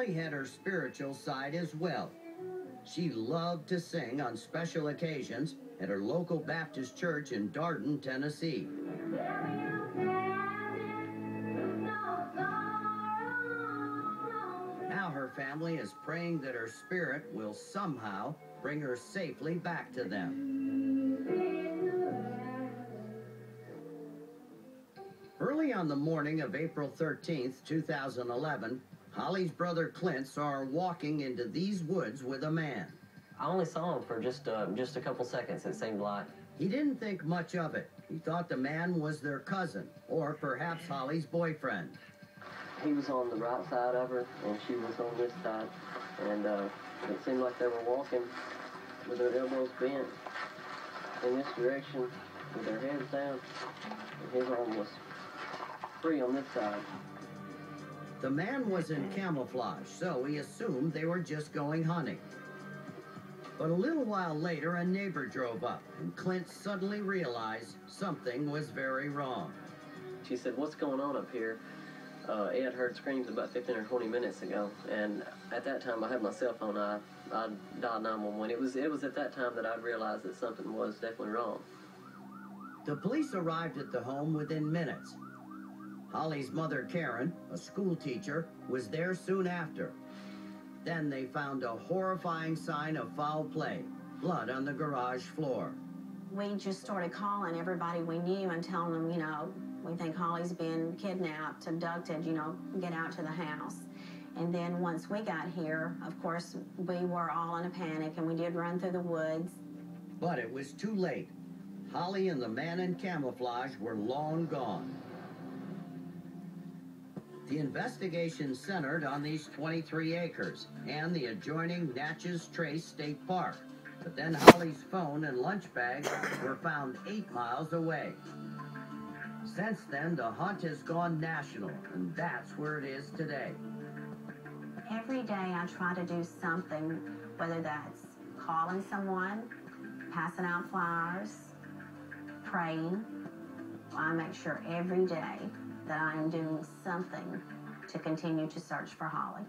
Holly had her spiritual side as well. She loved to sing on special occasions at her local Baptist church in Darden, Tennessee. Now her family is praying that her spirit will somehow bring her safely back to them. Early on the morning of April 13th, 2011, Holly's brother Clint saw her walking into these woods with a man. I only saw him for just a couple seconds, it seemed like. He didn't think much of it. He thought the man was their cousin, or perhaps Holly's boyfriend. He was on the right side of her, and she was on this side. And it seemed like they were walking with their elbows bent in this direction, with their heads down. And his arm was free on this side. The man was in camouflage, so he assumed they were just going hunting. But a little while later, a neighbor drove up, and Clint suddenly realized something was very wrong. She said, "What's going on up here?" Ed heard screams about 15 or 20 minutes ago, and at that time I had my cell phone. I dialed 911. It was at that time that I realized that something was definitely wrong. The police arrived at the home within minutes. Holly's mother, Karen, a school teacher, was there soon after. Then they found a horrifying sign of foul play, blood on the garage floor. We just started calling everybody we knew and telling them, you know, we think Holly's been kidnapped, abducted, you know, get out to the house. And then once we got here, of course, we were all in a panic and we did run through the woods. But it was too late. Holly and the man in camouflage were long gone. The investigation centered on these 23 acres and the adjoining Natchez Trace State Park. But then Holly's phone and lunch bag were found 8 miles away. Since then, the hunt has gone national, and that's where it is today. Every day I try to do something, whether that's calling someone, passing out flyers, praying. I make sure every day that I am doing something to continue to search for Holly.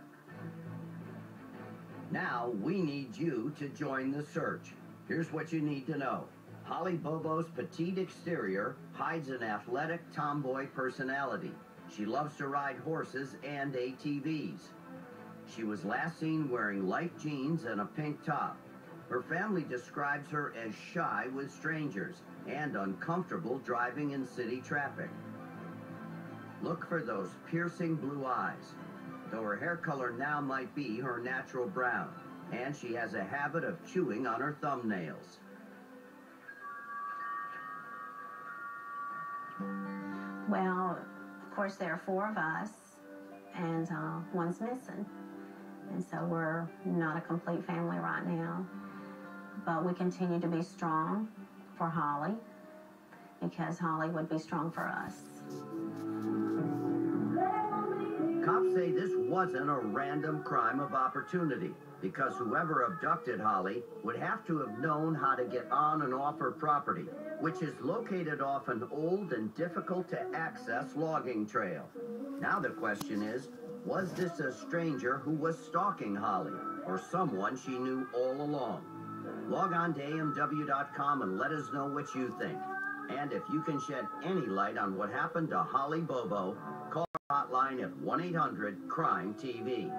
Now we need you to join the search. Here's what you need to know. Holly Bobo's petite exterior hides an athletic tomboy personality. She loves to ride horses and ATVs. She was last seen wearing light jeans and a pink top. Her family describes her as shy with strangers and uncomfortable driving in city traffic. Look for those piercing blue eyes, though her hair color now might be her natural brown, and she has a habit of chewing on her thumbnails. Well, of course, there are 4 of us, and one's missing. And so we're not a complete family right now. But we continue to be strong for Holly, because Holly would be strong for us. Cops say this wasn't a random crime of opportunity, because whoever abducted Holly would have to have known how to get on and off her property, which is located off an old and difficult to access logging trail. Now the question is, was this a stranger who was stalking Holly, or someone she knew all along? Log on to AMW.com and let us know what you think. And if you can shed any light on what happened to Holly Bobo, call our hotline at 1-800-CRIME-TV.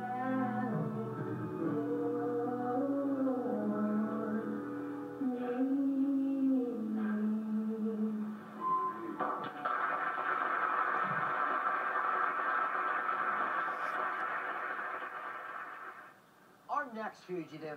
Our next fugitive